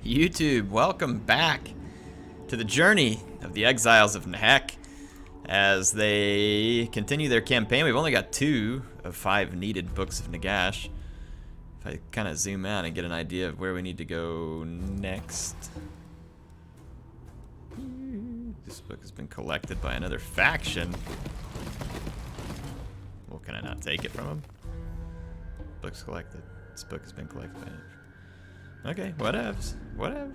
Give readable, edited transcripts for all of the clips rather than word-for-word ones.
YouTube, welcome back to the journey of the exiles of Nahek as they continue their campaign. We've only got 2 of 5 needed Books of Nagash. If I kind of zoom out and get an idea of where we need to go next. This book has been collected by another faction. Well, can I not take it from them? Book's collected. This book has been collected by another. Okay, whatevs. Whatever.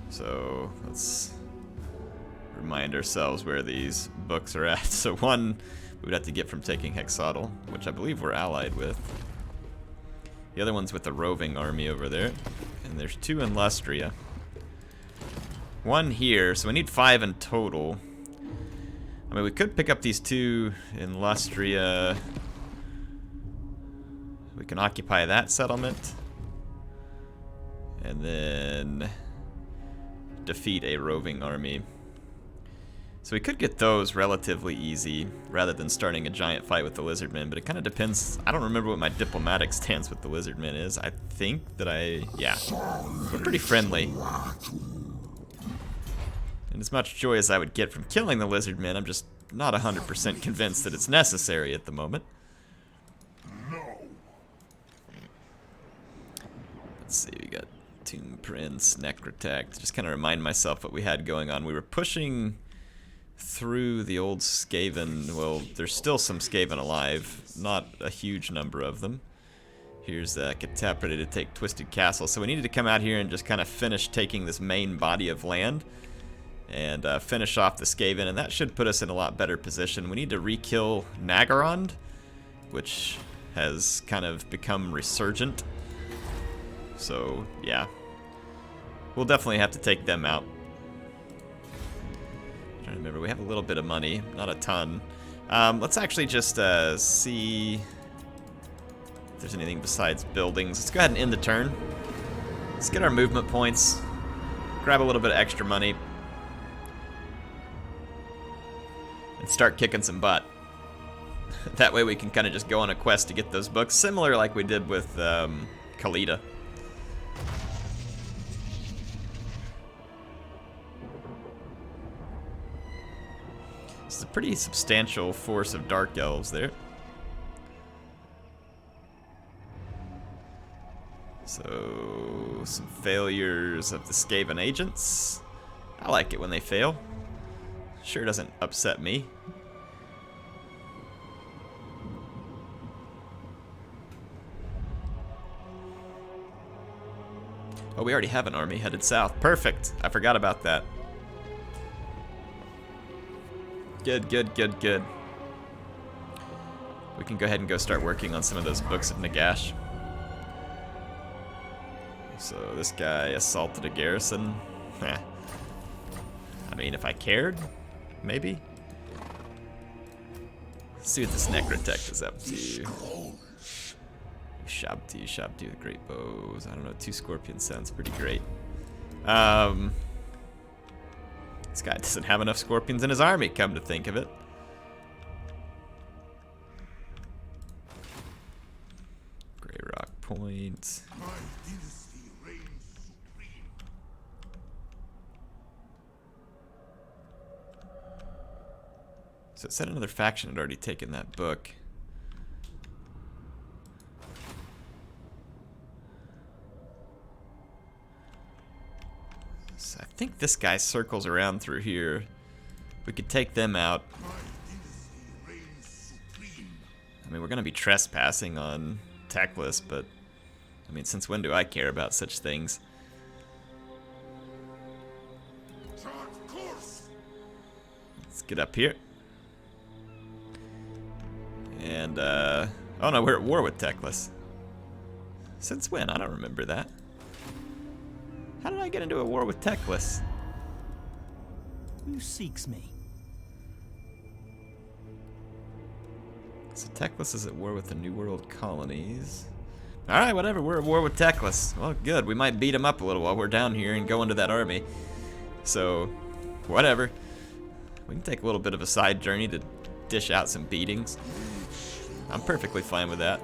So, let's remind ourselves where these books are at. So one, we would have to get from taking Hexodal, which I believe we're allied with. The other one's with the roving army over there. And there's 2 in Lustria. 1 here, so we need 5 in total. I mean, we could pick up these 2 in Lustria. We can occupy that settlement. And then defeat a roving army. So we could get those relatively easy rather than starting a giant fight with the lizardmen, but it kind of depends. I don't remember what my diplomatic stance with the lizardmen is. I think that yeah, we're pretty friendly. And as much joy as I would get from killing the lizardmen, I'm just not 100% convinced that it's necessary at the moment. Let's see, we got Tomb Prince, Necrotect. Just kind of remind myself what we had going on. We were pushing through the old Skaven. Well, there's still some Skaven alive. Not a huge number of them. Here's Khatep ready to take Twisted Castle. So we needed to come out here and just kind of finish taking this main body of land. And finish off the Skaven. And that should put us in a lot better position. We need to re-kill Nagorond, which has kind of become resurgent. So, yeah. We'll definitely have to take them out. I'm trying to remember, we have a little bit of money, not a ton. Let's actually just see if there's anything besides buildings. Let's go ahead and end the turn. Let's get our movement points. Grab a little bit of extra money. And start kicking some butt. That way we can kind of just go on a quest to get those books. Similar like we did with Khalida. It's a pretty substantial force of Dark Elves there. So, some failures of the Skaven agents. I like it when they fail. Sure doesn't upset me. Oh, we already have an army headed south. Perfect. I forgot about that. Good, good, good, good. We can go ahead and go start working on some of those Books of Nagash. So this guy assaulted a garrison. I mean, if I cared, maybe. Let's see what this Necrotect is up to. Shabti with great bows. I don't know, 2 scorpions sounds pretty great. This guy doesn't have enough scorpions in his army, come to think of it. Grey Rock Point. So it said another faction had already taken that book. So I think this guy circles around through here. We could take them out. I mean, we're going to be trespassing on Teclis, but I mean, since when do I care about such things? Let's get up here. And, oh no, we're at war with Teclis. Since when? I don't remember that. How did I get into a war with Teclis? Who seeks me? So Teclis is at war with the New World colonies. Alright, whatever, we're at war with Teclis. Well, good, we might beat him up a little while we're down here and go into that army. So, whatever. We can take a little bit of a side journey to dish out some beatings. I'm perfectly fine with that.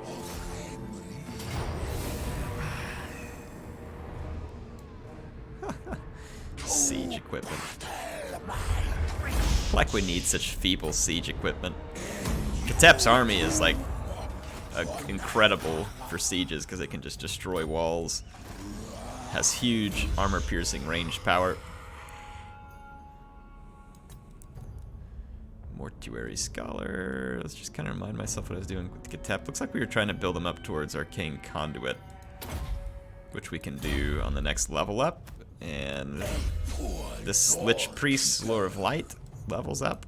equipment. Like we need such feeble siege equipment. Khatep's army is like incredible for sieges because it can just destroy walls. Has huge armor-piercing range power. Mortuary Scholar. Let's just kind of remind myself what I was doing with Khatep. Looks like we were trying to build him up towards Arcane Conduit, which we can do on the next level up. And this Lich Priest's Lure of Light levels up.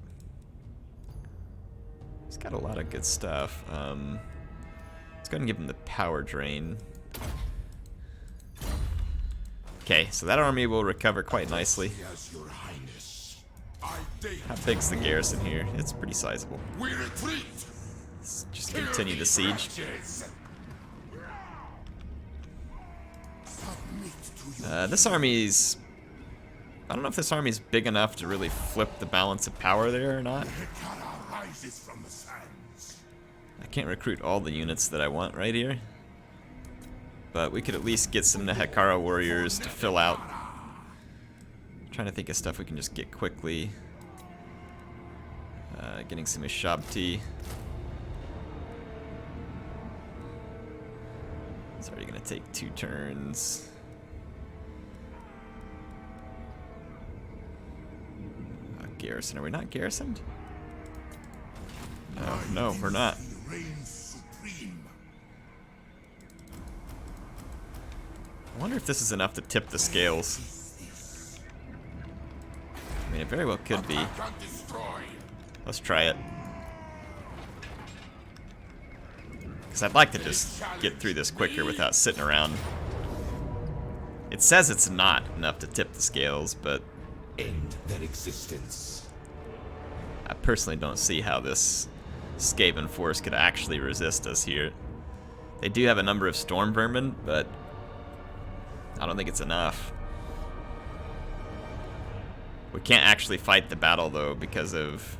He's got a lot of good stuff. Let's go ahead and give him the Power Drain. Okay, so that army will recover quite nicely. How big's the garrison here? It's pretty sizable. Let's just continue the siege. This army's... I don't know if this army's big enough to really flip the balance of power there or not. I can't recruit all the units that I want right here. But we could at least get some Nehekara warriors to fill out. I'm trying to think of stuff we can just get quickly. Getting some Ishabti. It's already going to take 2 turns. Garrison. Are we not garrisoned? Oh, no, we're not. I wonder if this is enough to tip the scales. I mean, it very well could be. Let's try it. Because I'd like to just get through this quicker without sitting around. It says it's not enough to tip the scales, but end their existence. I personally don't see how this Skaven force could actually resist us here. They do have a number of storm vermin, but I don't think it's enough. We can't actually fight the battle though because of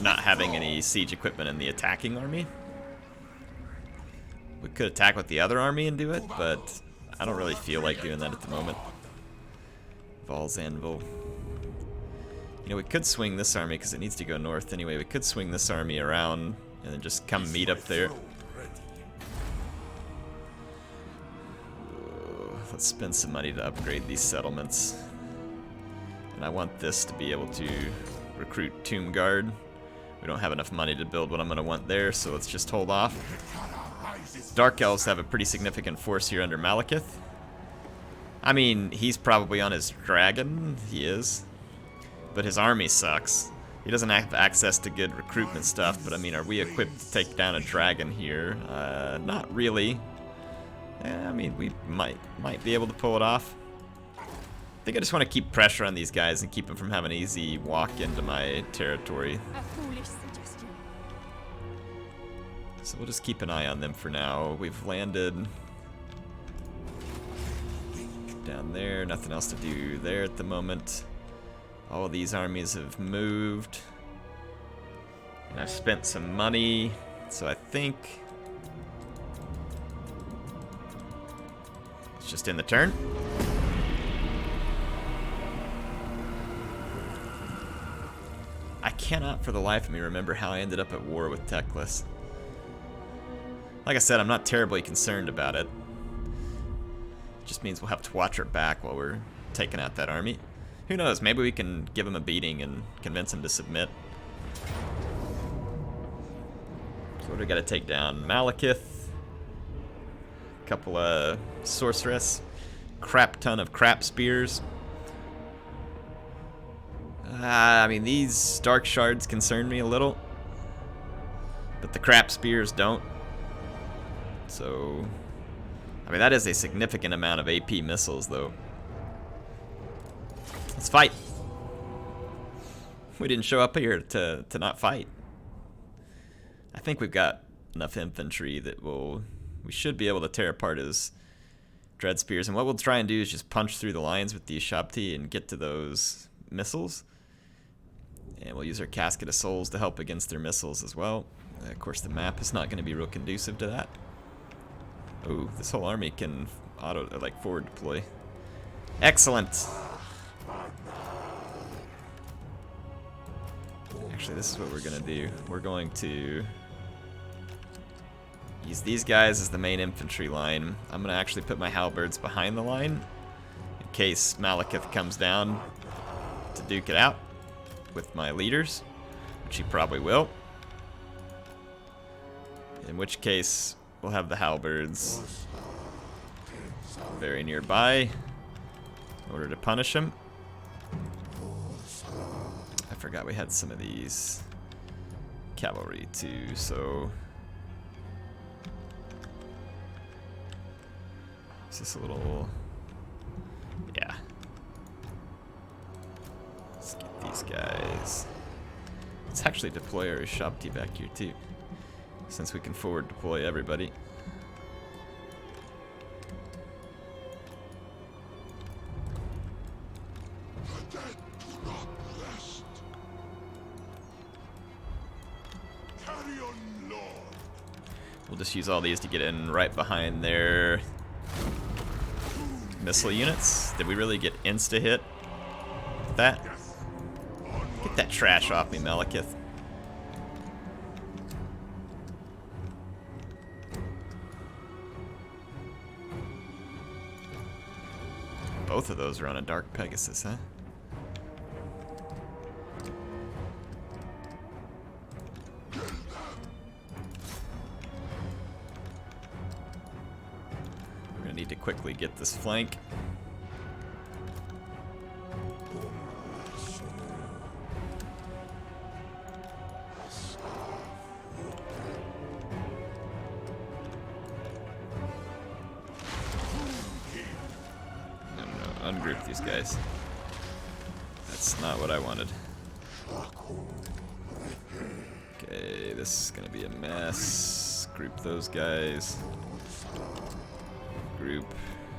not having any siege equipment in the attacking army. We could attack with the other army and do it, but I don't really feel like doing that at the moment. Val's Anvil. You know, we could swing this army because it needs to go north anyway. We could swing this army around and then just come meet up there. Let's spend some money to upgrade these settlements. And I want this to be able to recruit Tomb Guard. We don't have enough money to build what I'm going to want there, so let's just hold off. Dark Elves have a pretty significant force here under Malekith. I mean, he's probably on his dragon. He is. But his army sucks. He doesn't have access to good recruitment stuff, but I mean, are we equipped to take down a dragon here? Not really. I mean, we might be able to pull it off. I think I just want to keep pressure on these guys and keep them from having an easy walk into my territory. A foolish suggestion. So we'll just keep an eye on them for now. We've landed down there. Nothing else to do there at the moment. All of these armies have moved. And I've spent some money. So I think it's just in the turn. I cannot for the life of me remember how I ended up at war with Teclis. Like I said, I'm not terribly concerned about it. It just means we'll have to watch our back while we're taking out that army. Who knows, maybe we can give him a beating and convince him to submit. So what do we gotta take down? Malekith. A couple of sorceress. Crap ton of crap spears. I mean, these dark shards concern me a little, but the crap spears don't. So, I mean, that is a significant amount of AP missiles, though. Let's fight. We didn't show up here to not fight. I think we've got enough infantry that we should be able to tear apart his dread spears. And what we'll try and do is just punch through the lines with the Ishabti and get to those missiles. And we'll use our Casket of Souls to help against their missiles as well. Of course, the map is not going to be real conducive to that. Oh, this whole army can forward deploy. Excellent. Actually, this is what we're gonna do. We're going to use these guys as the main infantry line. I'm gonna actually put my halberds behind the line in case Malekith comes down to duke it out with my leaders, which he probably will. In which case, we'll have the halberds very nearby in order to punish him. I forgot we had some of these cavalry too, so is this a little, yeah. Let's get these guys. Let's actually deploy our Shabti back here too, since we can forward deploy everybody. We'll just use all these to get in right behind their missile units. Did we really get insta-hit with that? Get that trash off me, Malekith. Both of those are on a Dark Pegasus, huh? Need to quickly get this flank. No, ungroup these guys. That's not what I wanted. Okay, this is gonna be a mess. Group those guys. Group.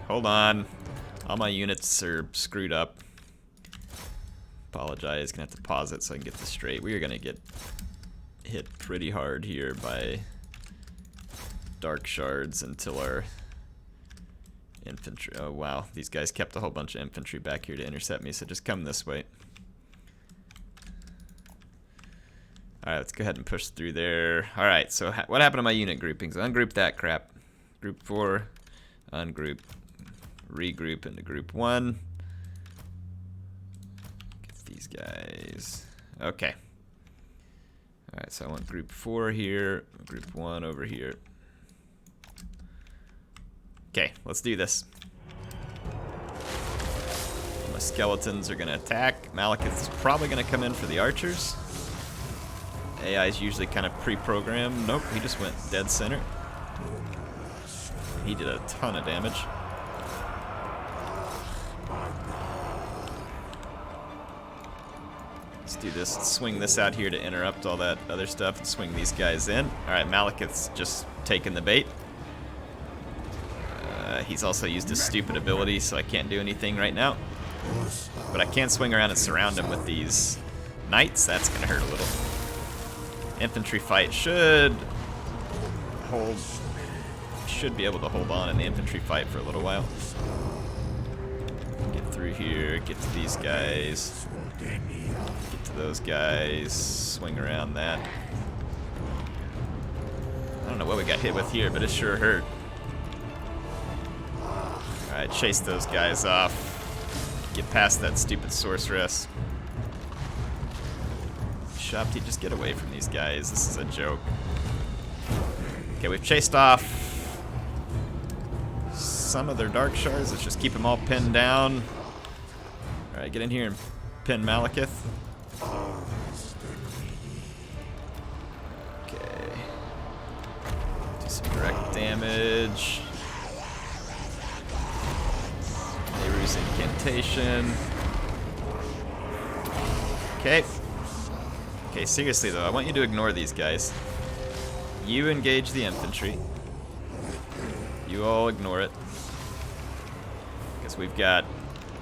Hold on. All my units are screwed up. Apologize. Gonna have to pause it so I can get this straight. We are gonna get hit pretty hard here by dark shards until our infantry. Oh wow, these guys kept a whole bunch of infantry back here to intercept me, so just come this way. Alright, let's go ahead and push through there. Alright, so what happened to my unit groupings? Ungroup that crap. Group 4. Ungroup, regroup into group 1. Get these guys. Okay. Alright, so I want group 4 here, group 1 over here. Okay, let's do this. My skeletons are going to attack. Malekith is probably going to come in for the archers. AI is usually kind of pre-programmed. Nope, he just went dead center. He did a ton of damage. Let's do this. Let's swing this out here to interrupt all that other stuff and swing these guys in. Alright, Malekith's just taking the bait. He's also used his stupid ability, so I can't do anything right now. But I can swing around and surround him with these knights. That's going to hurt a little. Infantry fight should be able to hold on in the infantry fight for a little while. Get through here, get to these guys, get to those guys, swing around that. I don't know what we got hit with here, but it sure hurt. Alright, chase those guys off. Get past that stupid sorceress. Shabti, just get away from these guys. This is a joke. Okay, we've chased off some of their dark shards. Let's just keep them all pinned down. Alright, get in here and pin Malekith. Okay. Do some direct damage. Nehru's incantation. Okay. Okay, seriously though, I want you to ignore these guys. You engage the infantry. You all ignore it. Because we've got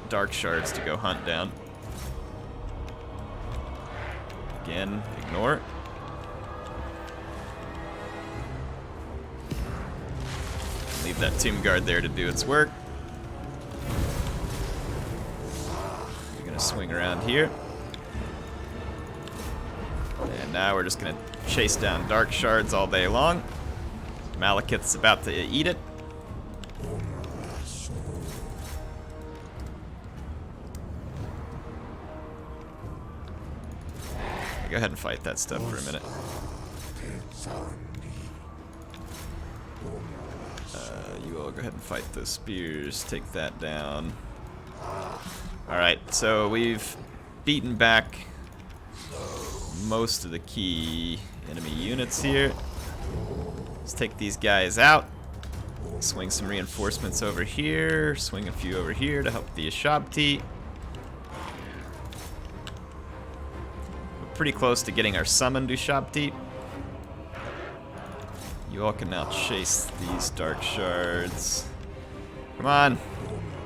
dark shards to go hunt down. Again, ignore. Leave that tomb guard there to do its work. We're gonna swing around here. now we're just gonna chase down dark shards all day long. Malekith's about to eat it. Go ahead and fight that stuff for a minute. You all go ahead and fight those spears. Take that down. Alright, so we've beaten back most of the key enemy units here. Let's take these guys out. Swing some reinforcements over here. Swing a few over here to help the Ashabti. We're pretty close to getting our summoned Ashabti. You all can now chase these dark shards. Come on.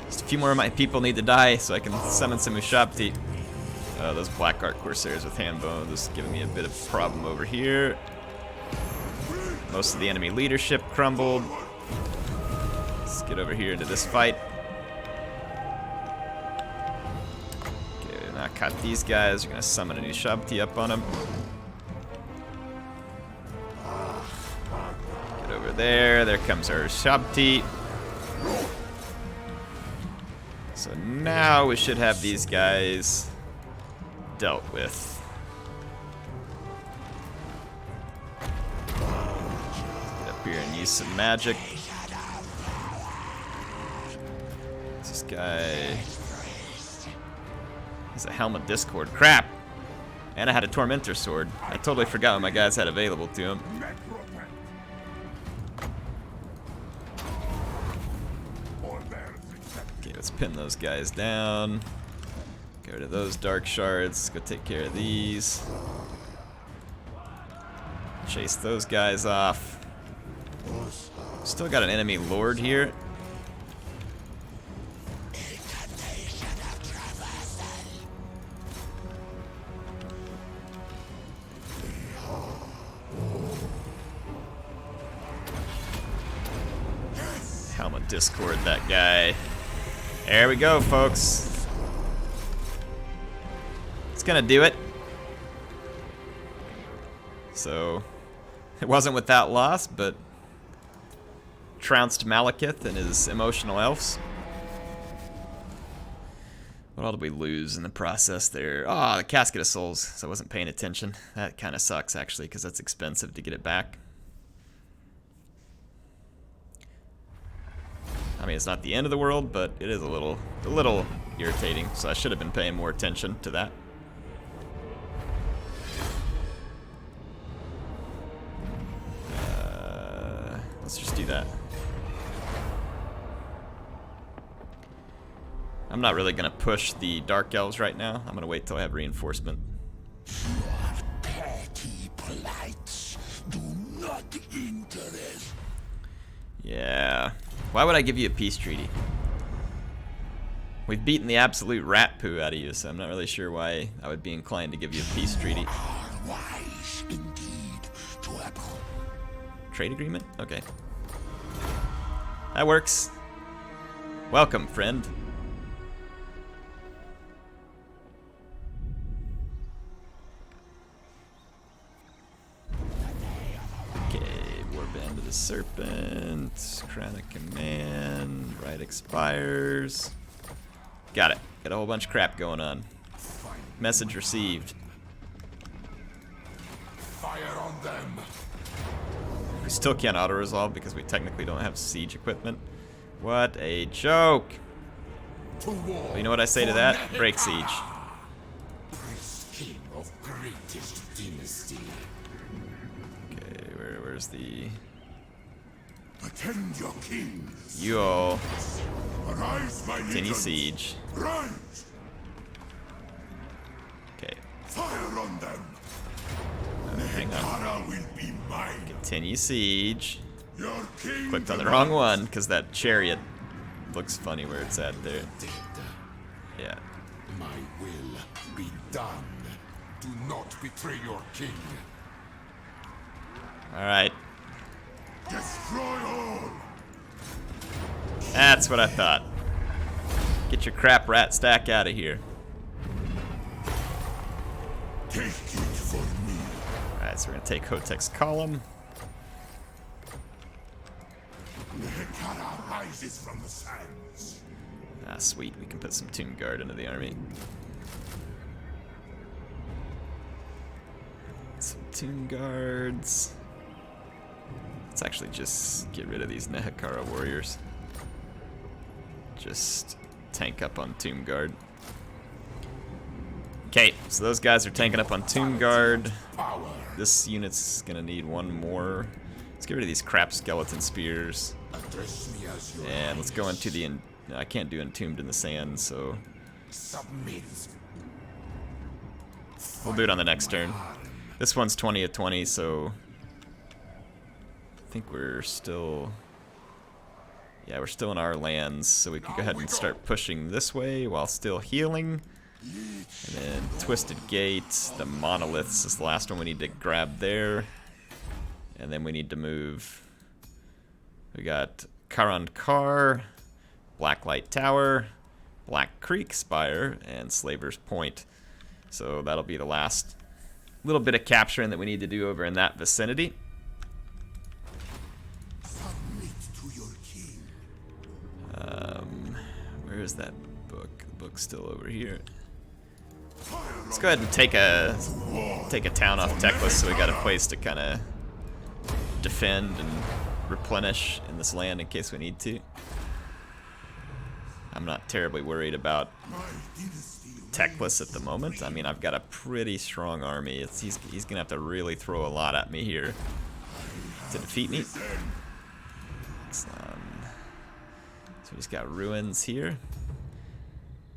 Just a few more of my people need to die so I can summon some Ushabti. Those Black Art Corsairs with hand bones giving me a bit of a problem over here. Most of the enemy leadership crumbled. Let's get over here into this fight. Okay, now caught these guys. We're gonna summon a Ushabti up on them. Get over there. There comes our Ushabti. So now we should have these guys dealt with. Get up here and use some magic. This guy has a Helm of Discord. Crap! And I had a Tormentor Sword. I totally forgot what my guys had available to him. Okay, let's pin those guys down. Get rid of those dark shards. Go take care of these. Chase those guys off. Still got an enemy lord here. Helm of Discord, that guy. There we go, folks. It's gonna do it. So, it wasn't without loss, but trounced Malekith and his emotional elves. What all did we lose in the process there? Oh, the Casket of Souls, so I wasn't paying attention. That kind of sucks, actually, because that's expensive to get it back. I mean, it's not the end of the world, but it is a little irritating, so I should have been paying more attention to that. Let's just do that. I'm not really going to push the Dark Elves right now. I'm going to wait till I have reinforcement. Petty plights do not interest. Yeah. Why would I give you a peace treaty? We've beaten the absolute rat poo out of you, so I'm not really sure why I would be inclined to give you a peace treaty. Wise indeed to abhor. Trade agreement? Okay. That works. Welcome, friend. Okay, Warband of the Serpent, Crown of Command, right expires. Got it. Got a whole bunch of crap going on. Message received. Fire on them. We still can't auto-resolve because we technically don't have siege equipment. What a joke! To war. Well, you know what I say to that? Break siege. Priest king of greatest dynasty. Okay, where's the... Attend your kings. You all Arise, my continue legions. siege. Rise. Okay, Fire on them. hang on. Tara will be mine. Continue siege. Your king. Clicked on the wrong one because that chariot looks funny where it's at there. Dead. Yeah. My will be done. Do not betray your king. Alright. Destroy all. That's what I thought. Get your crap rat stack out of here. Take it for me. So we're going to take Hotek's column. Hekara rises from the sands. Ah, sweet. We can put some Tomb Guard into the army. Some Tomb Guards. Let's actually just get rid of these Nehekara warriors. Just tank up on Tomb Guard. Okay, so those guys are tanking up on Tomb Guard. This unit's gonna need one more. Let's get rid of these crap skeleton spears. And let's go into the... I can't do Entombed in the Sand, so... we'll do it on the next turn. This one's 20 of 20, so... I think we're still... yeah, we're still in our lands, so we can go ahead and start pushing this way while still healing. And then Twisted Gate, the Monoliths is the last one we need to grab there. And then we need to move... we got Karan Kar, Blacklight Tower, Black Creek Spire, and Slaver's Point. So that'll be the last little bit of capturing that we need to do over in that vicinity. Where is that book? The book's still over here. Let's go ahead and take a town off Teclis, so we got a place to kind of defend and replenish in this land in case we need to. I'm not terribly worried about Teclis at the moment. I mean, I've got a pretty strong army. He's gonna have to really throw a lot at me here to defeat me. So he's got ruins here.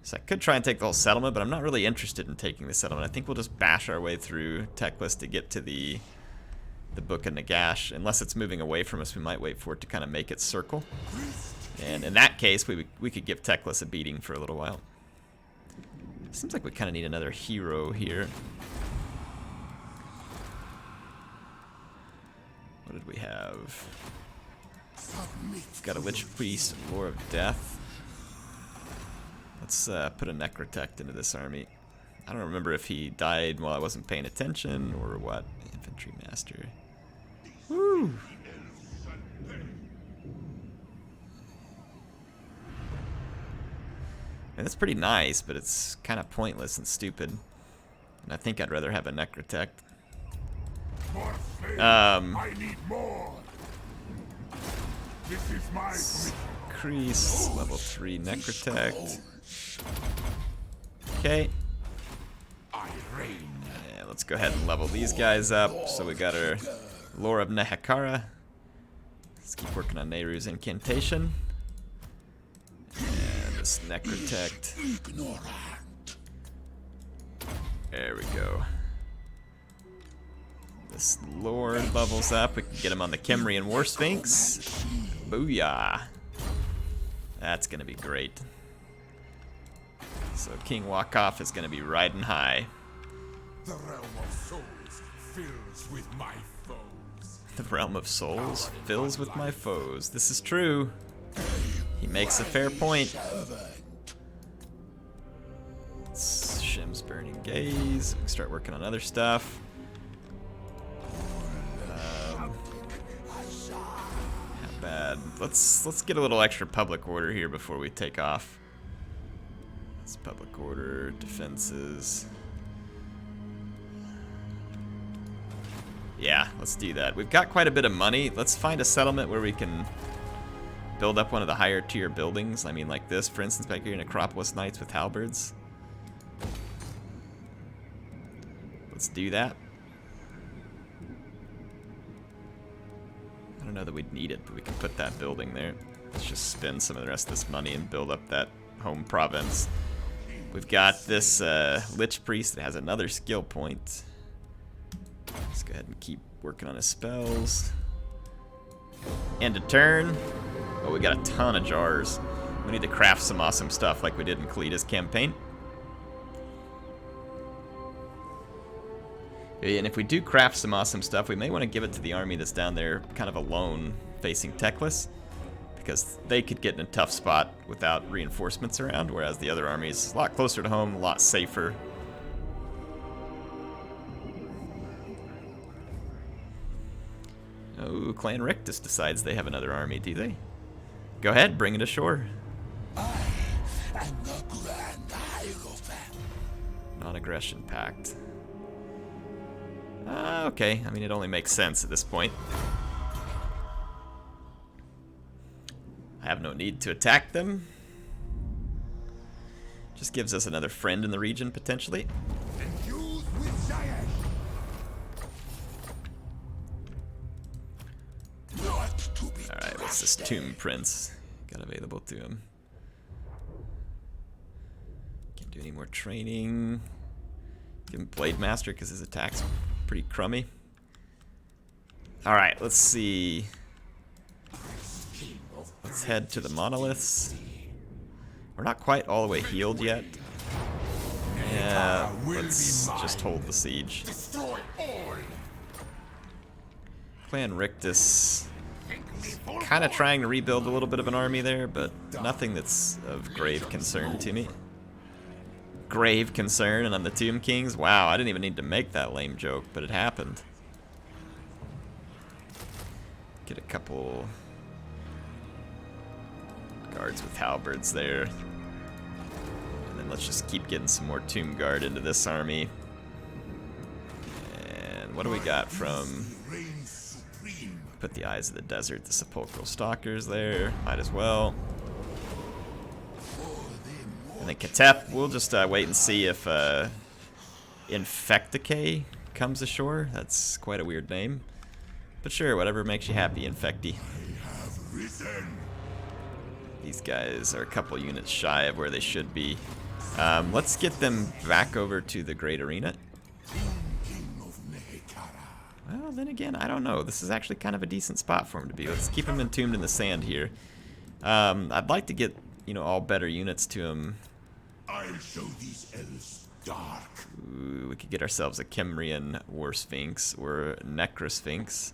So I could try and take the whole settlement, but I'm not really interested in taking the settlement. I think we'll just bash our way through Teclis to get to the Book of Nagash. Unless it's moving away from us, we might wait for it to kind of make its circle. And in that case, we could give Teclis a beating for a little while. Seems like we kind of need another hero here. What did we have? We've got a Lich Priest, Lore of Death. Let's put a Necrotect into this army. I don't remember if he died while I wasn't paying attention or what. Infantry Master. Woo! And that's pretty nice, but it's kind of pointless and stupid. And I think I'd rather have a Necrotect. I need more. This is my increase level 3 Necrotect. Okay. Yeah, let's go ahead and level these guys up. So we got our Lore of Nehekara. Let's keep working on Nehru's Incantation. And this Necrotect. There we go. This Lord levels up. We can get him on the Kemrian War Sphinx. Booyah. That's gonna be great. So King Wakoff is gonna be riding high. The realm of souls fills with my foes. The realm of souls fills with my foes. This is true. He makes a fair point. Shim's Burning Gaze. We can start working on other stuff. Not bad. Let's get a little extra public order here before we take off. That's public order, defenses. Yeah, let's do that. We've got quite a bit of money. Let's find a settlement where we can build up one of the higher tier buildings. I mean, like this, for instance, back here in Acropolis Knights with halberds. Let's do that. I don't know that we'd need it, but we can put that building there. Let's just spend some of the rest of this money and build up that home province. We've got this Lich Priest that has another skill point. Let's go ahead and keep working on his spells. End of turn. Oh, we got a ton of jars. We need to craft some awesome stuff like we did in Khalid's campaign. And if we do craft some awesome stuff, we may want to give it to the army that's down there kind of alone facing Teclis, because they could get in a tough spot without reinforcements around, whereas the other army is a lot closer to home, a lot safer. Oh, Clan Rictus decides they have another army, do they? Go ahead, bring it ashore. I am the Grand Hierophant. Non-aggression pact. Okay, I mean, it only makes sense at this point. I have no need to attack them. Just gives us another friend in the region, potentially. Infused with giant. Not to be Alright, what's this Tomb Prince got available to him? Can't do any more training. Give him Blade Master because his attack's pretty crummy. Alright, let's see. Let's head to the monoliths. We're not quite all the way healed yet. Yeah, let's just hold the siege. Destroy all. Clan Rictus kind of trying to rebuild a little bit of an army there, but nothing that's of grave concern to me. Grave concern, and I'm the Tomb Kings? Wow, I didn't even need to make that lame joke, but it happened. Get a couple guards with halberds there. And then let's just keep getting some more Tomb Guard into this army. And what do we got from... Put the Eyes of the Desert, the Sepulchral Stalkers there. Might as well. And then Khatep, we'll just wait and see if Infecticay comes ashore. That's quite a weird name. But sure, whatever makes you happy, Infecti. These guys are a couple units shy of where they should be. Let's get them back over to the Great Arena. Well, then again, I don't know. This is actually kind of a decent spot for him to be. Let's keep him entombed in the sand here. I'd like to get, you know, all better units to him. I'll show these elves dark. Ooh, we could get ourselves a Kemrian War Sphinx or Necrosphinx.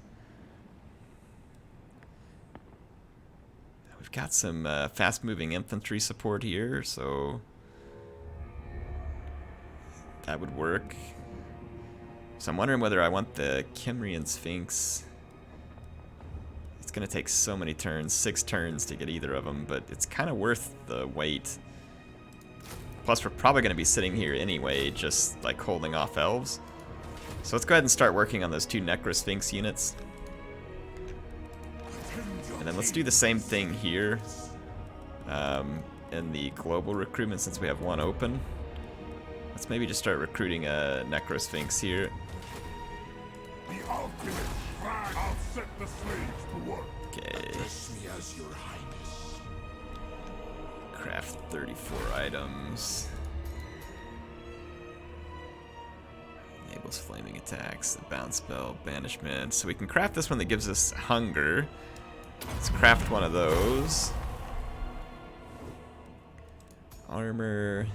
We've got some fast-moving infantry support here, so that would work. So I'm wondering whether I want the Kemrian Sphinx. It's going to take so many turns, 6 turns to get either of them, but it's kind of worth the wait. Plus, we're probably going to be sitting here anyway, just like holding off elves. So let's go ahead and start working on those 2 Necrosphinx units. And then let's do the same thing here in the global recruitment since we have 1 open. Let's maybe just start recruiting a Necrosphinx here. The ultimate flag. I'll set the slaves to work. Okay. Address me as your highness. Craft 34 items. Enables flaming attacks, the bounce spell, banishment. So we can craft this one that gives us hunger. Let's craft one of those. Armor.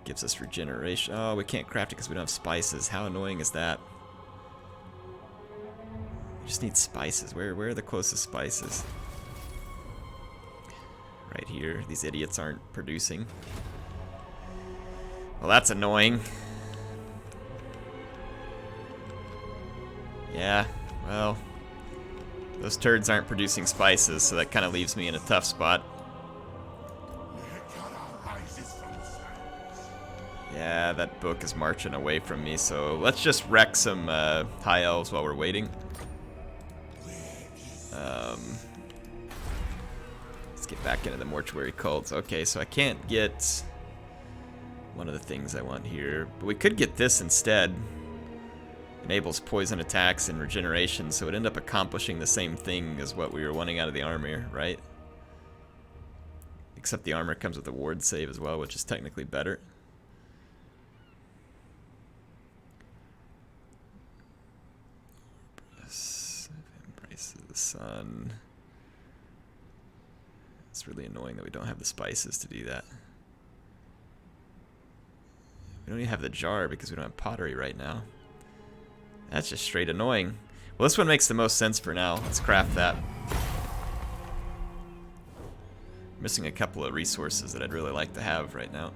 Gives us regeneration. Oh, we can't craft it because we don't have spices. How annoying is that? We just need spices. Where are the closest spices? Right here. These idiots aren't producing. Well, that's annoying. Yeah, well, those turds aren't producing spices, so that kind of leaves me in a tough spot. Yeah, that book is marching away from me, so let's just wreck some high elves while we're waiting. Let's get back into the mortuary cults. Okay, so I can't get one of the things I want here, but we could get this instead. Enables poison attacks and regeneration, so it would end up accomplishing the same thing as what we were wanting out of the armor, right? Except the armor comes with a ward save as well, which is technically better. Embrace of the sun. It's really annoying that we don't have the spices to do that. We don't even have the jar because we don't have pottery right now. That's just straight annoying. Well, this one makes the most sense for now. Let's craft that. Missing a couple of resources that I'd really like to have right now.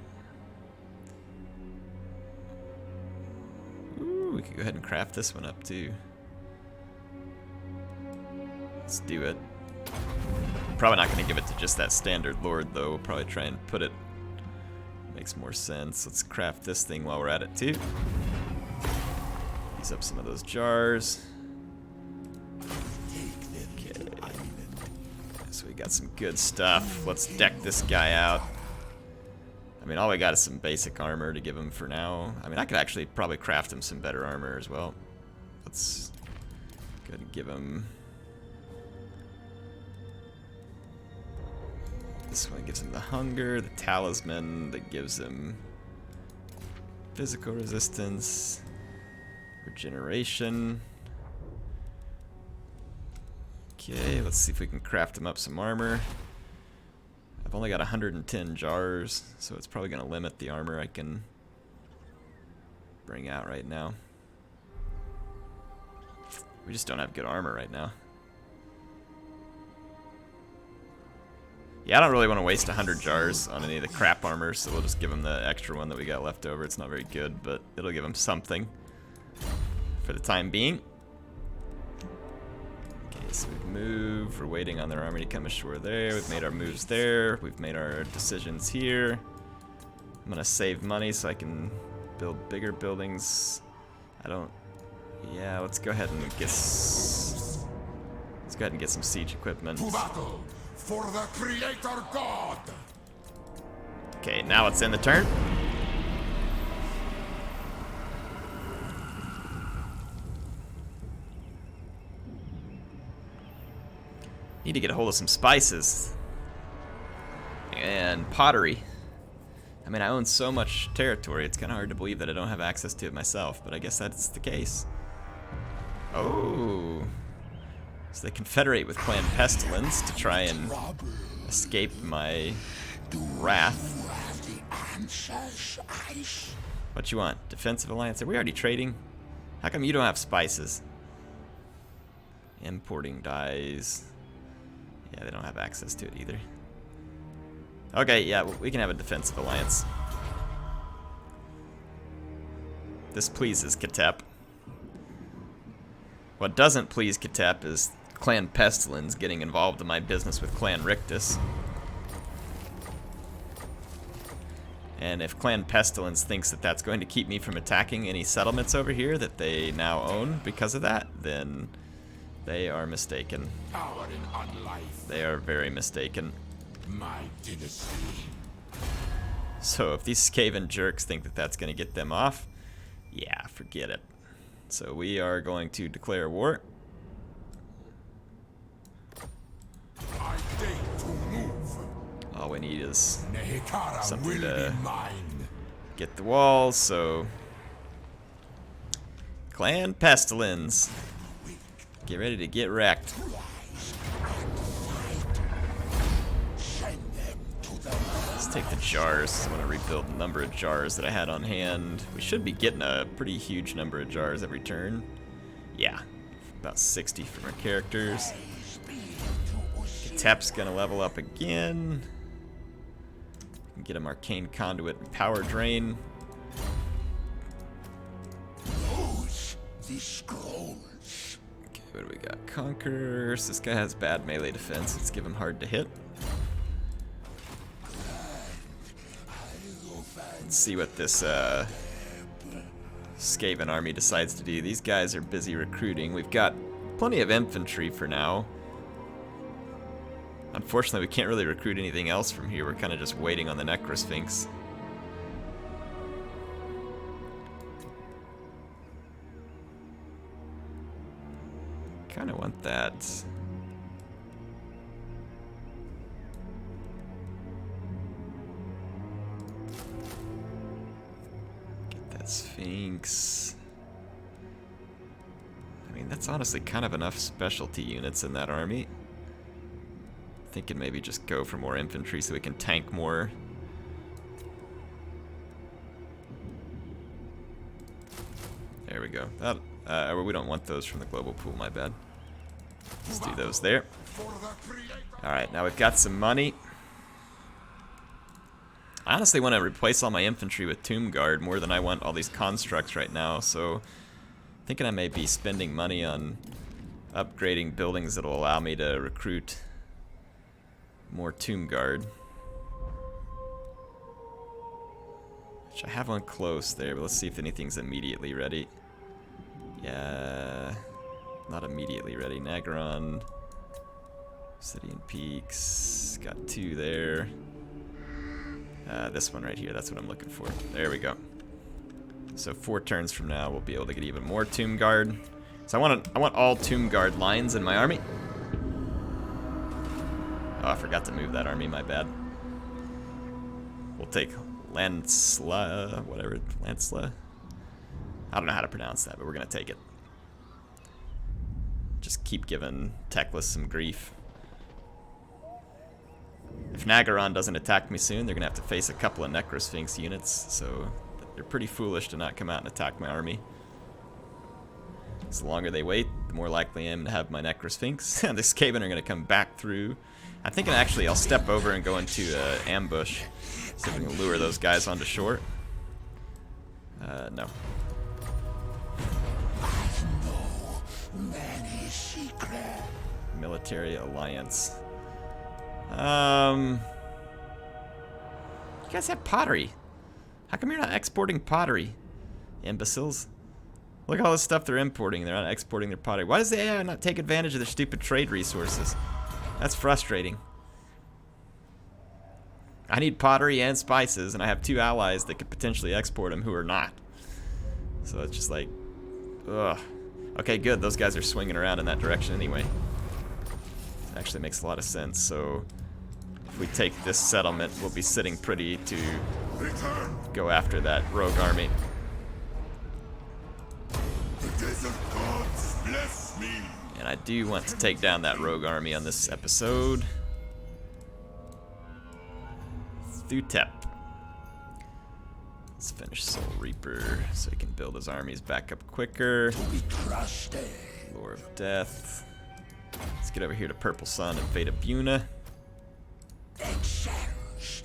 Ooh, we could go ahead and craft this one up too. Let's do it. Probably not going to give it to just that standard lord, though. We'll probably try and put it... Makes more sense. Let's craft this thing while we're at it, too. Use up some of those jars. Okay. So we got some good stuff. Let's deck this guy out. I mean, all we got is some basic armor to give him for now. I mean, I could actually probably craft him some better armor as well. Let's go ahead and give him... This one gives him the hunger, the talisman that gives him physical resistance, regeneration. Okay, let's see if we can craft him up some armor. I've only got 110 jars, so it's probably going to limit the armor I can bring out right now. We just don't have good armor right now. Yeah, I don't really want to waste 100 jars on any of the crap armor, so we'll just give him the extra one that we got left over. It's not very good, but it'll give him something for the time being. Okay, so we've moved. We're waiting on their army to come ashore there. We've made our moves there. We've made our decisions here. I'm going to save money so I can build bigger buildings. Yeah, let's go ahead and get... Let's go ahead and get some siege equipment. To battle for the Creator God! Okay, now it's in the turn. Need to get a hold of some spices. And pottery. I mean, I own so much territory, it's kind of hard to believe that I don't have access to it myself, but I guess that's the case. Oh. So they confederate with Clan Pestilence to try and escape my wrath. What you want? Defensive alliance? Are we already trading? How come you don't have spices? Importing dyes. Yeah, they don't have access to it either. Okay, yeah, we can have a defensive alliance. This pleases Khatep. What doesn't please Khatep is Clan Pestilence getting involved in my business with Clan Rictus. And if Clan Pestilence thinks that that's going to keep me from attacking any settlements over here that they now own because of that, then they are mistaken. They are very mistaken. My dynasty. So if these Skaven jerks think that that's going to get them off, yeah, forget it. So we are going to declare war. I dare to move. All we need is Nehekara something will to be mine. get the walls, so... Clan Pestilence. Get ready to get wrecked. Let's take the jars. I want to rebuild the number of jars that I had on hand. We should be getting a pretty huge number of jars every turn. Yeah, about 60 from our characters. Khatep's gonna level up again. Get him Arcane Conduit and Power Drain. The scrolls. Okay, what do we got? Conquerors. This guy has bad melee defense. Let's give him hard to hit. Let's see what this Skaven army decides to do. These guys are busy recruiting. We've got plenty of infantry for now. Unfortunately, we can't really recruit anything else from here. We're kind of just waiting on the Necrosphinx. Kind of want that. Get that Sphinx. I mean, that's honestly kind of enough specialty units in that army. Thinking maybe just go for more infantry so we can tank more. There we go. We don't want those from the global pool, my bad. Let's do those there. Alright, now we've got some money. I honestly want to replace all my infantry with Tomb Guard more than I want all these constructs right now, so thinking I may be spending money on upgrading buildings that'll allow me to recruit more Tomb Guard. Which I have one close there, but let's see if anything's immediately ready. Yeah, not immediately ready. Nagaron, Obsidian Peaks, got 2 there. This one right here, that's what I'm looking for. There we go. So 4 turns from now, we'll be able to get even more Tomb Guard. So I want all Tomb Guard lines in my army. Oh, I forgot to move that army, my bad. We'll take Lansla, whatever, Lansla. I don't know how to pronounce that, but we're gonna take it. Just keep giving Teclis some grief. If Nagaron doesn't attack me soon, they're gonna have to face a couple of Necrosphinx units, so they're pretty foolish to not come out and attack my army. So the longer they wait, the more likely I am to have my Necrosphinx. And the Skaven are gonna come back through. I'm thinking actually I'll step over and go into ambush. See if we can lure those guys onto shore. No. Military alliance. You guys have pottery. How come you're not exporting pottery? Imbeciles. Look at all this stuff they're importing. They're not exporting their pottery. Why does the AI not take advantage of their stupid trade resources? That's frustrating. I need pottery and spices, and I have 2 allies that could potentially export them who are not. So it's just like, ugh. Okay, good. Those guys are swinging around in that direction anyway. It actually makes a lot of sense. So if we take this settlement, we'll be sitting pretty to go after that rogue army. The desert gods bless me. And I do want to take down that rogue army on this episode. Khatep. Let's finish Soul Reaper so he can build his armies back up quicker. Lore of Death. Let's get over here to Purple Sun and Veda Buna. Chars.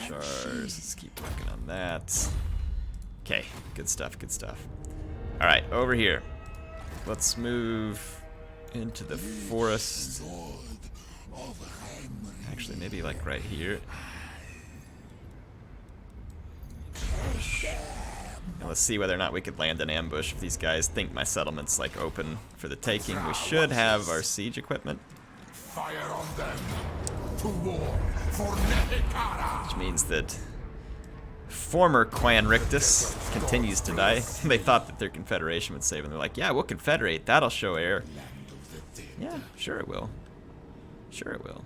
Let's keep working on that. Okay, good stuff, good stuff. Alright, over here. Let's move into the forest. Actually, maybe like right here. And let's see whether or not we could land an ambush if these guys think my settlement's like open for the taking. We should have our siege equipment. Fire on them. To war for Nehekara. Which means that former Clan Rictus continues to die. They thought that their confederation would save, and they're like, yeah, we'll confederate. That'll show heir. Yeah, sure it will. Sure it will.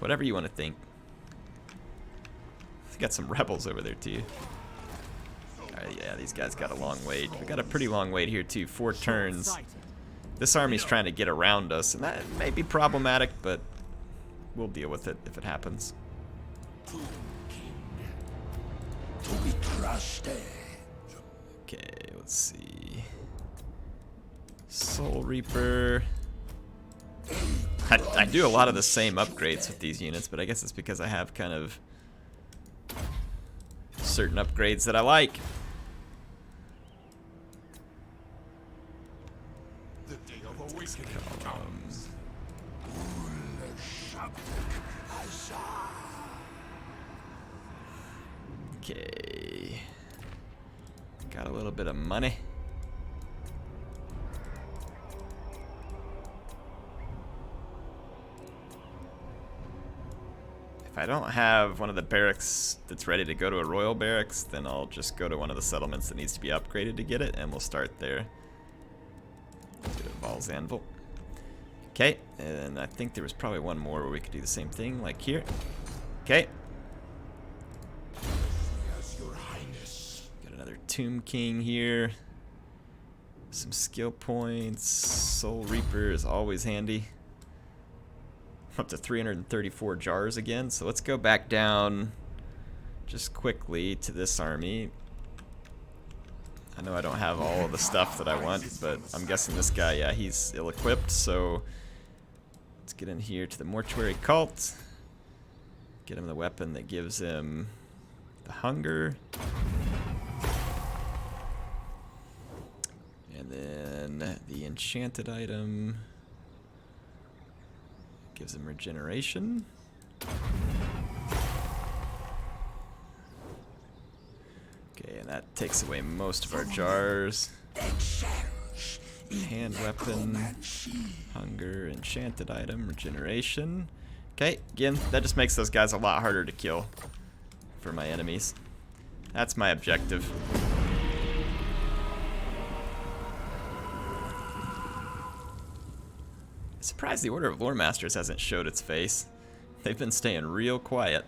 Whatever you want to think. Got some rebels over there too. Alright, yeah, these guys got a long wait. We got a pretty long wait here too. 4 turns. This army's trying to get around us, and that may be problematic, but we'll deal with it if it happens. Okay, let's see. Soul Reaper. I do a lot of the same upgrades with these units, but I guess it's because I have kind of certain upgrades that I like. The day of awakening comes. Okay. Got a little bit of money. If I don't have one of the barracks that's ready to go to a royal barracks, then I'll just go to one of the settlements that needs to be upgraded to get it, and we'll start there. Get a Val's Anvil. Okay, and I think there was probably one more where we could do the same thing, like here. Okay. Yes, Your Highness. Got another Tomb King here. Some skill points. Soul Reaper is always handy. Up to 334 jars again, so let's go back down just quickly to this army. I know I don't have all of the stuff that I want, but I'm guessing this guy, yeah, he's ill-equipped, so let's get in here to the Mortuary Cult. Get him the weapon that gives him the hunger. And then the enchanted item gives him regeneration. Okay, and that takes away most of our jars. Hand weapon, hunger, enchanted item, regeneration. Okay, again, that just makes those guys a lot harder to kill for my enemies. That's my objective. Surprised the Order of Lore Masters hasn't showed its face. They've been staying real quiet.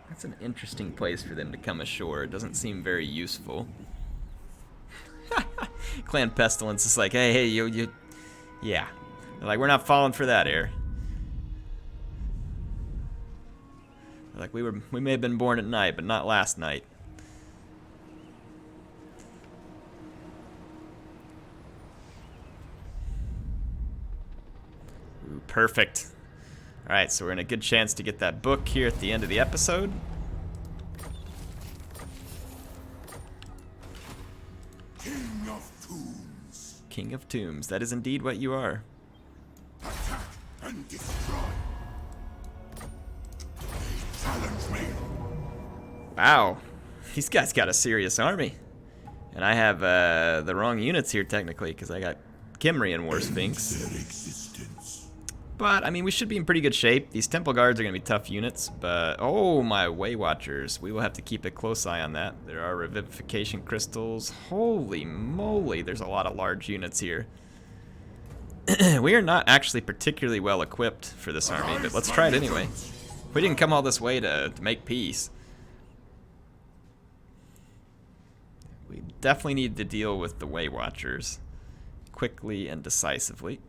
That's an interesting place for them to come ashore. It doesn't seem very useful. Clan Pestilence is like, hey, you, yeah. They're like, we're not falling for that air. They're like, we may have been born at night, but not last night. Ooh, perfect. Alright, so we're in a good chance to get that book here at the end of the episode. King of Tombs. King of Tombs. That is indeed what you are. Attack and destroy. They challenge me. Wow. These guys got a serious army. And I have the wrong units here technically, because I got Kimrian War Sphinx. Their existence. But, I mean, we should be in pretty good shape. These Temple Guards are going to be tough units, but... Oh, my Way Watchers. We will have to keep a close eye on that. There are Revivification Crystals. Holy moly, there's a lot of large units here. We are not actually particularly well equipped for this army, but let's try it anyway. We didn't come all this way to make peace. We definitely need to deal with the Way Watchers quickly and decisively.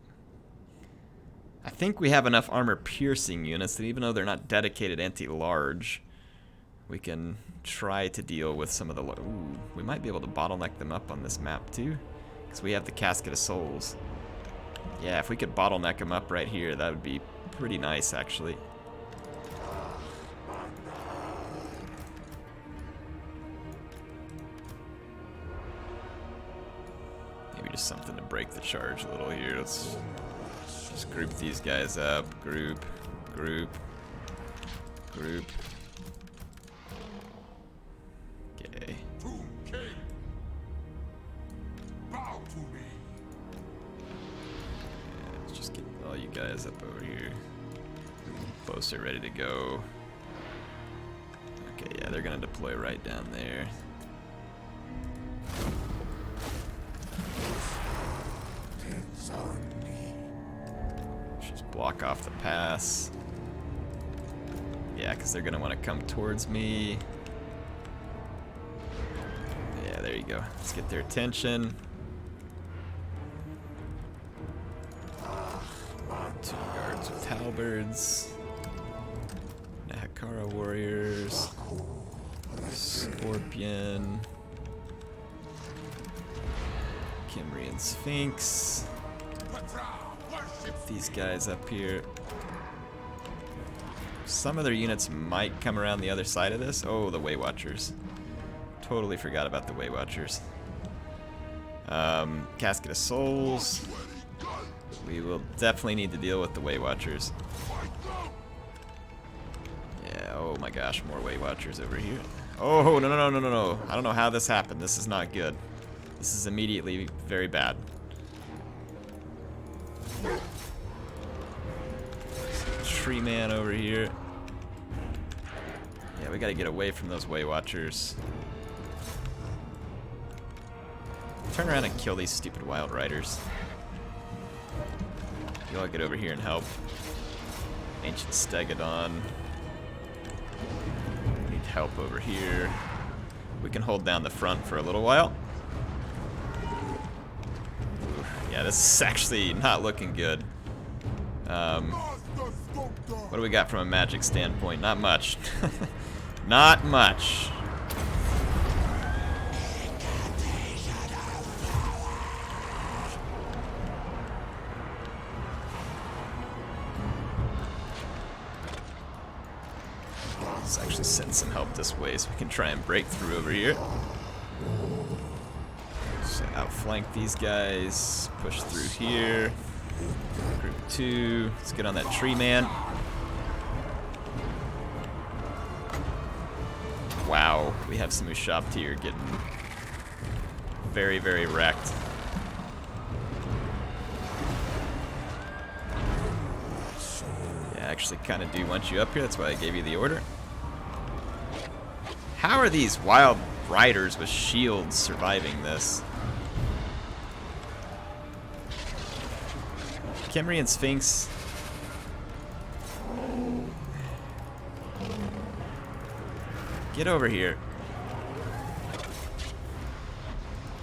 I think we have enough armor-piercing units that even though they're not dedicated anti-large, we can try to deal with some of the... Ooh, we might be able to bottleneck them up on this map too, because we have the Casket of Souls. Yeah, if we could bottleneck them up right here, that would be pretty nice, actually. Maybe just something to break the charge a little here. Let's... just group these guys up. Group, group, group. Okay. Tomb King. Bow to me. Yeah, let's just get all you guys up over here. Boats are ready to go. Okay, yeah, they're gonna deploy right down there. It's on me. Just block off the pass. Yeah, because they're gonna want to come towards me. Yeah, there you go. Let's get their attention. Two guards with halberds. Nahakara warriors. Scorpion. Kimrian Sphinx. Get these guys up here. Some of their units might come around the other side of this. Oh, the Way Watchers. Totally forgot about the Way Watchers. Casket of Souls. We will definitely need to deal with the Way Watchers. Yeah, oh my gosh, more Way Watchers over here. Oh, no. I don't know how this happened. This is not good. This is immediately very bad. Tree man over here. Yeah, we gotta get away from those Way Watchers. Turn around and kill these stupid Wild Riders. You all get over here and help. Ancient Stegodon. Need help over here. We can hold down the front for a little while. Oof, yeah, this is actually not looking good. What do we got from a magic standpoint? Not much. Not much. send some help this way so we can try and break through over here. So outflank these guys, push through here. Group 2, let's get on that tree man. Wow, we have some Ushabti here getting very, very wrecked. Yeah, I actually kind of do want you up here, that's why I gave you the order. How are these wild riders with shields surviving this? Khemri and Sphinx. Get over here.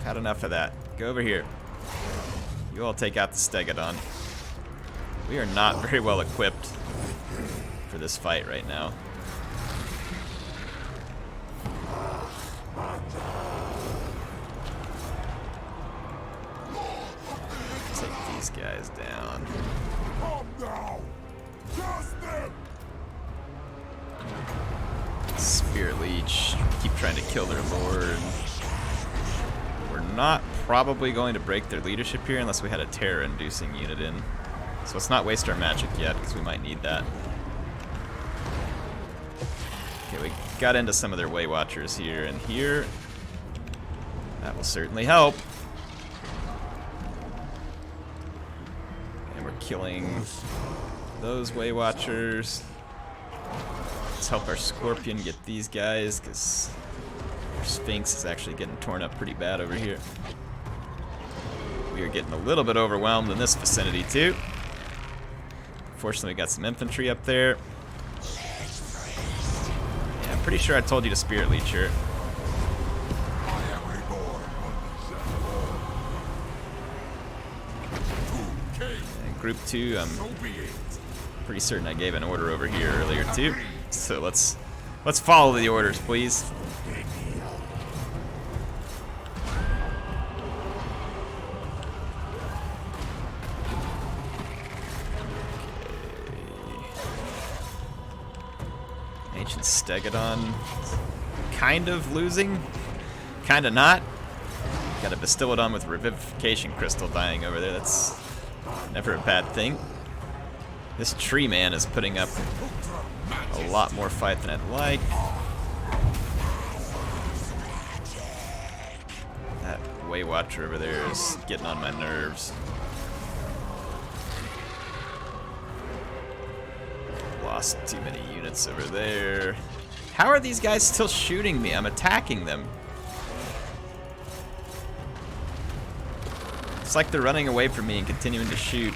Had enough of that. Go over here. You all take out the Stegodon. We are not very well equipped for this fight right now. Take these guys down. Spirit Leech. Keep trying to kill their lord. We're not probably going to break their leadership here unless we had a terror-inducing unit in. So let's not waste our magic yet, because we might need that. Okay, we got into some of their Way Watchers here and here. That will certainly help. And we're killing those Way Watchers. Let's help our Scorpion get these guys, because our Sphinx is actually getting torn up pretty bad over here. We are getting a little bit overwhelmed in this vicinity too. Fortunately, we got some infantry up there. Yeah, I'm pretty sure I told you to Spirit Leech here. And Group 2, I'm pretty certain I gave an order over here earlier too. So let's follow the orders, please. Ancient Stegodon, kind of losing, kind of not. Got a Bastillodon with Revivification Crystal dying over there. That's never a bad thing. This tree man is putting up a lot more fight than I'd like. That Way Watcher over there is getting on my nerves. Lost too many units over there. How are these guys still shooting me? I'm attacking them. It's like they're running away from me and continuing to shoot.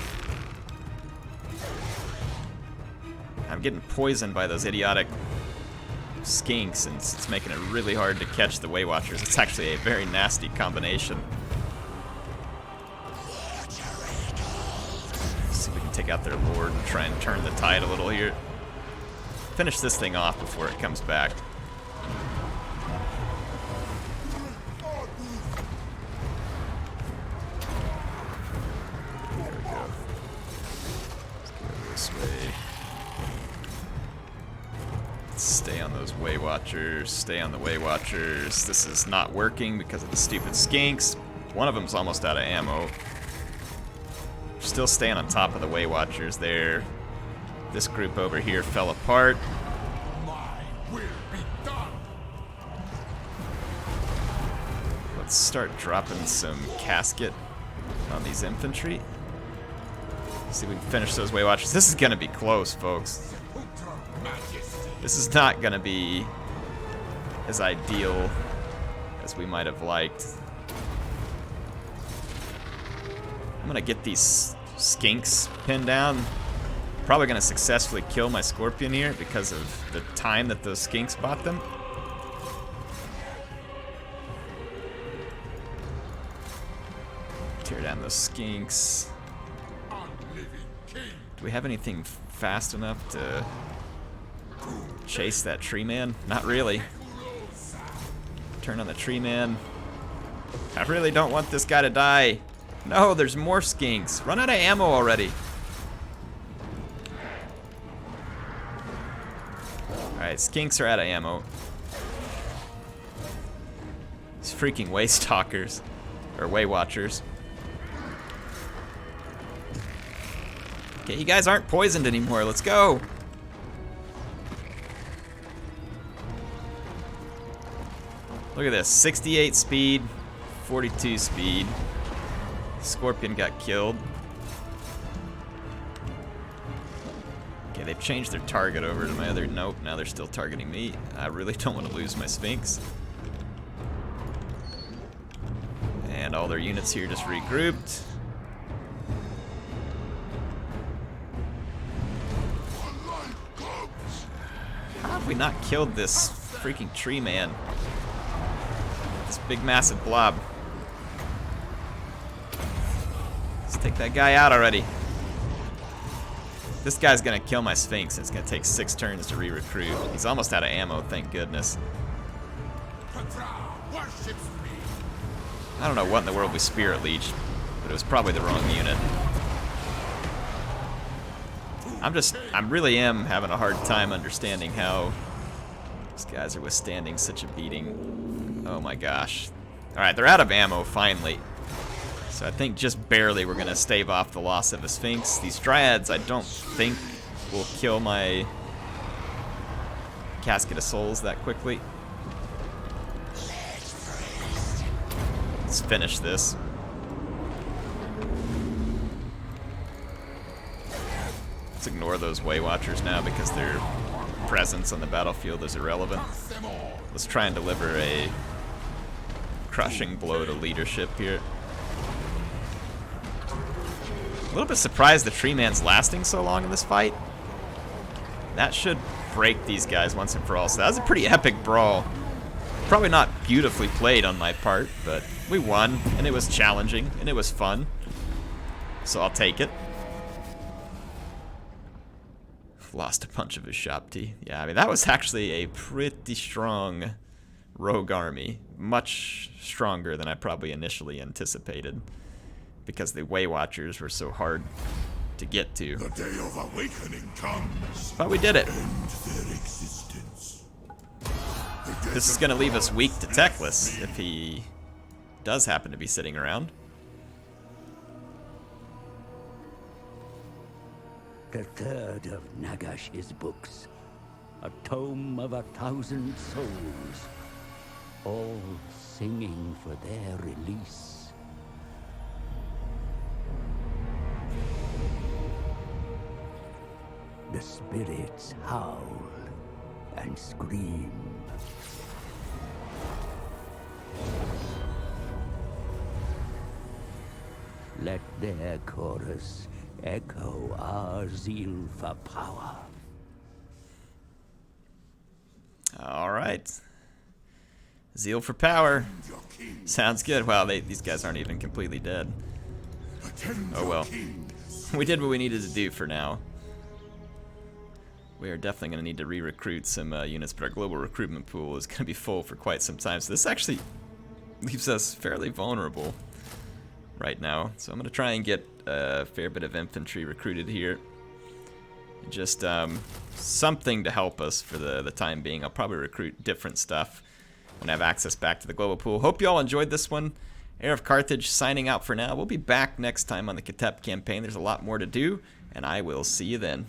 I'm getting poisoned by those idiotic skinks, and it's making it really hard to catch the Way Watchers. It's actually a very nasty combination. See if we can take out their lord and try and turn the tide a little here. Finish this thing off before it comes back. There we go. Let's go this way. Let's stay on those Way Watchers. Stay on the Way Watchers. This is not working because of the stupid skinks. One of them's almost out of ammo. Still staying on top of the Way Watchers there. This group over here fell apart. Let's start dropping some casket on these infantry. See if we can finish those Way Watchers. This is gonna be close, folks. This is not gonna be as ideal as we might have liked. I'm gonna get these skinks pinned down. Probably gonna successfully kill my Scorpion here because of the time that those skinks bought them. Tear down those skinks. Do we have anything fast enough to chase that tree man? Not really. Turn on the tree man. I really don't want this guy to die. No, there's more skinks. Run out of ammo already. Alright, Alright, skinks are out of ammo. These freaking way stalkers. Or way watchers. Okay, you guys aren't poisoned anymore. Let's go. Look at this. 68 speed, 42 speed. Scorpion got killed. Okay, they've changed their target over to my other... Nope, now they're still targeting me. I really don't want to lose my Sphinx. And all their units here just regrouped. How have we not killed this freaking tree man? This big massive blob. Let's take that guy out already. This guy's gonna kill my Sphinx. It's gonna take 6 turns to re-recruit. He's almost out of ammo, thank goodness. I don't know what in the world we Spirit Leech, but it was probably the wrong unit. I really am having a hard time understanding how these guys are withstanding such a beating. Oh my gosh. Alright, they're out of ammo, finally. So I think just barely we're gonna stave off the loss of a Sphinx. These Dryads I don't think will kill my Casket of Souls that quickly. Let's finish this. Let's ignore those Way Watchers now because their presence on the battlefield is irrelevant. Let's try and deliver a crushing blow to leadership here. A little bit surprised the Tree Man's lasting so long in this fight. That should break these guys once and for all. So that was a pretty epic brawl. Probably not beautifully played on my part, but we won, and it was challenging, and it was fun. So I'll take it. Lost a bunch of his shop tea. Yeah, I mean, that was actually a pretty strong rogue army. Much stronger than I probably initially anticipated. Because the Way Watchers were so hard to get to. The day of awakening comes. But we did it. End their existence. This is going to leave us weak to Teclis if he does happen to be sitting around. The third of Nagash's books, a tome of 1,000 souls, all singing for their release. The spirits howl and scream. Let their chorus echo our zeal for power. All right. Zeal for power. Sounds good. Wow, these guys aren't even completely dead. Oh well. We did what we needed to do for now. We are definitely going to need to re-recruit some units, but our global recruitment pool is going to be full for quite some time. So this actually leaves us fairly vulnerable right now. So I'm going to try and get a fair bit of infantry recruited here. Just something to help us for the time being. I'll probably recruit different stuff when I have access back to the global pool. Hope you all enjoyed this one. HeirofCarthage signing out for now. We'll be back next time on the Khatep campaign. There's a lot more to do, and I will see you then.